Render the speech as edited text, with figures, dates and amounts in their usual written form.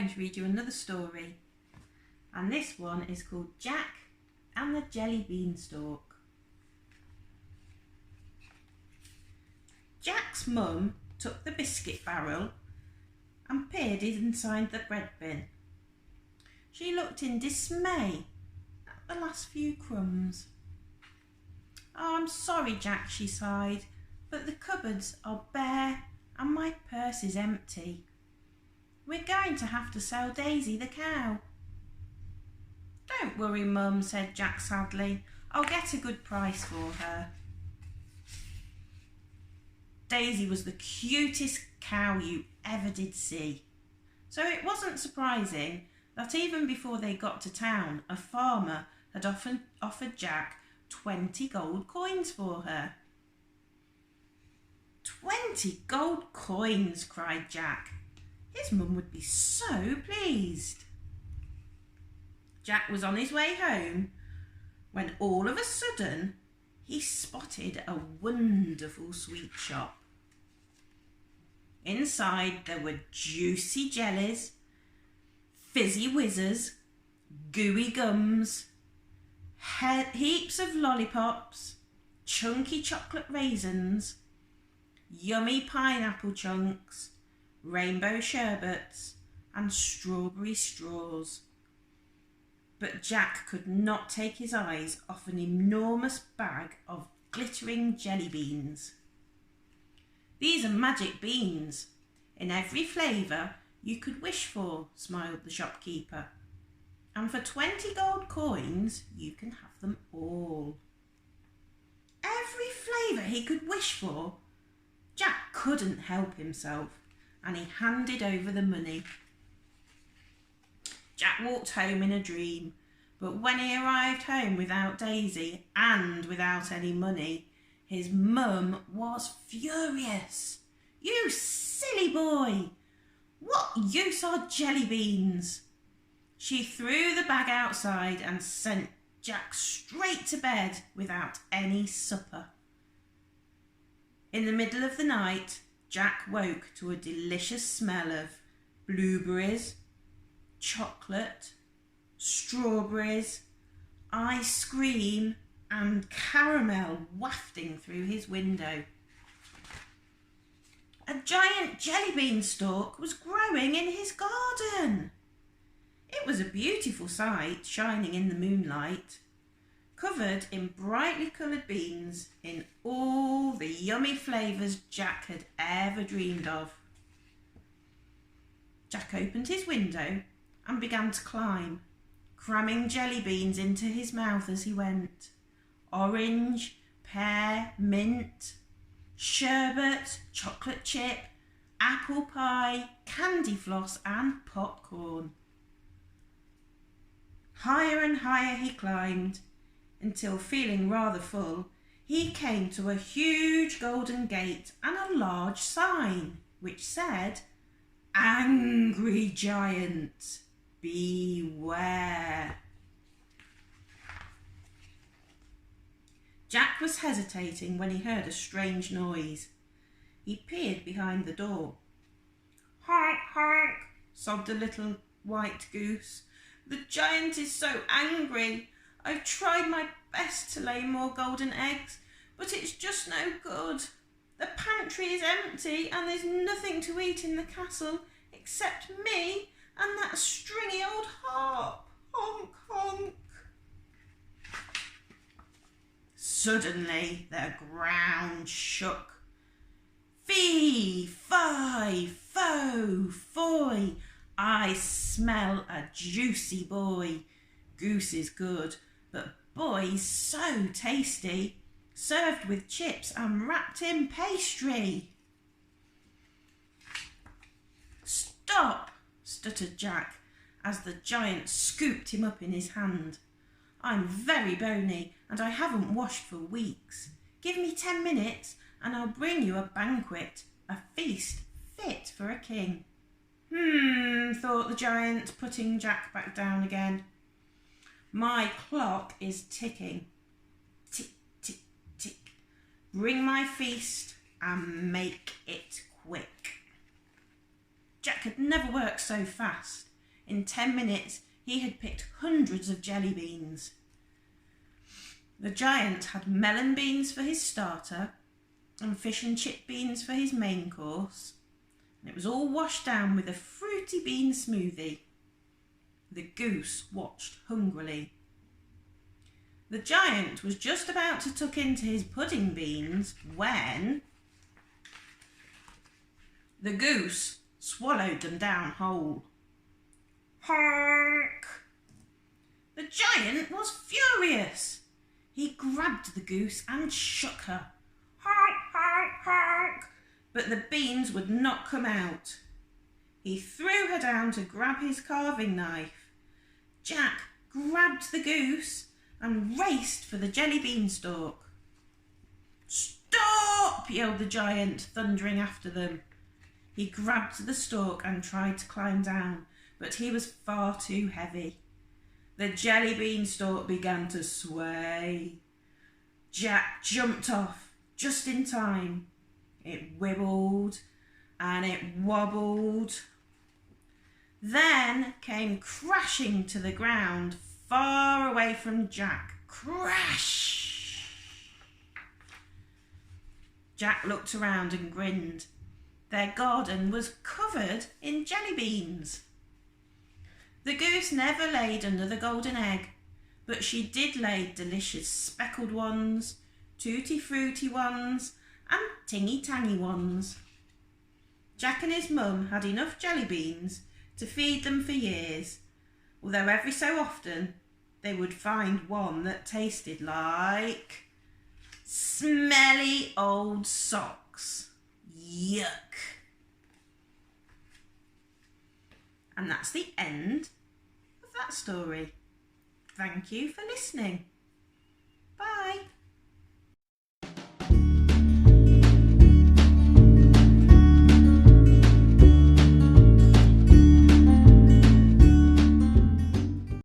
going to read you another story, and this one is called Jack and the Jelly Beanstalk. Jack's mum took the biscuit barrel and peered inside the bread bin. She looked in dismay at the last few crumbs. "Oh, I'm sorry, Jack," she sighed, "but the cupboards are bare and my purse is empty. We're going to have to sell Daisy the cow." "Don't worry, Mum," said Jack sadly. "I'll get a good price for her." Daisy was the cutest cow you ever did see. So it wasn't surprising that even before they got to town, a farmer had offered Jack 20 gold coins for her. 20 gold coins, cried Jack. His mum would be so pleased. Jack was on his way home when all of a sudden he spotted a wonderful sweet shop. Inside there were juicy jellies, fizzy whizzers, gooey gums, heaps of lollipops, chunky chocolate raisins, yummy pineapple chunks, rainbow sherbets and strawberry straws. But Jack could not take his eyes off an enormous bag of glittering jelly beans. "These are magic beans, in every flavour you could wish for," smiled the shopkeeper. "And for 20 gold coins you can have them all." Every flavour he could wish for? Jack couldn't help himself, and he handed over the money. Jack walked home in a dream, but when he arrived home without Daisy and without any money, his mum was furious. "You silly boy! What use are jelly beans?" She threw the bag outside and sent Jack straight to bed without any supper. In the middle of the night, Jack woke to a delicious smell of blueberries, chocolate, strawberries, ice cream and caramel wafting through his window. A giant jelly bean stalk was growing in his garden. It was a beautiful sight, shining in the moonlight, covered in brightly coloured beans in all the yummy flavours Jack had ever dreamed of. Jack opened his window and began to climb, cramming jelly beans into his mouth as he went. Orange, pear, mint, sherbet, chocolate chip, apple pie, candy floss and popcorn. Higher and higher he climbed, until, feeling rather full, he came to a huge golden gate and a large sign which said, "Angry Giant, beware." Jack was hesitating when he heard a strange noise. He peered behind the door. "Honk, honk," sobbed a little white goose. "The giant is so angry. I've tried my best to lay more golden eggs, but it's just no good. The pantry is empty and there's nothing to eat in the castle except me and that stringy old harp. Honk, honk." Suddenly the ground shook. "Fee, fi, fo, foy, I smell a juicy boy. Goose is good, but boy's so tasty, served with chips and wrapped in pastry." "Stop," stuttered Jack as the giant scooped him up in his hand. "I'm very bony and I haven't washed for weeks. Give me 10 minutes and I'll bring you a banquet, a feast fit for a king." Thought the giant, putting Jack back down again. "My clock is ticking. Tick, tick, tick. Bring my feast and make it quick." Jack had never worked so fast. In 10 minutes, he had picked hundreds of jelly beans. The giant had melon beans for his starter and fish and chip beans for his main course. And it was all washed down with a fruity bean smoothie. The goose watched hungrily. The giant was just about to tuck into his pudding beans when the goose swallowed them down whole. Honk! The giant was furious. He grabbed the goose and shook her. Honk, honk, honk! But the beans would not come out. He threw her down to grab his carving knife. Jack grabbed the goose and raced for the jelly beanstalk. Stop! Yelled the giant, thundering after them. He grabbed the stalk and tried to climb down, but he was far too heavy. The jelly beanstalk began to sway. Jack jumped off just in time. It wibbled and it wobbled, then came crashing to the ground far away from Jack. Crash! Jack looked around and grinned. Their garden was covered in jelly beans. The goose never laid another golden egg, but she did lay delicious speckled ones, tutti-frutti ones, and tingy-tangy ones. Jack and his mum had enough jelly beans to feed them for years, although every so often they would find one that tasted like smelly old socks. Yuck. And that's the end of that story. Thank you for listening.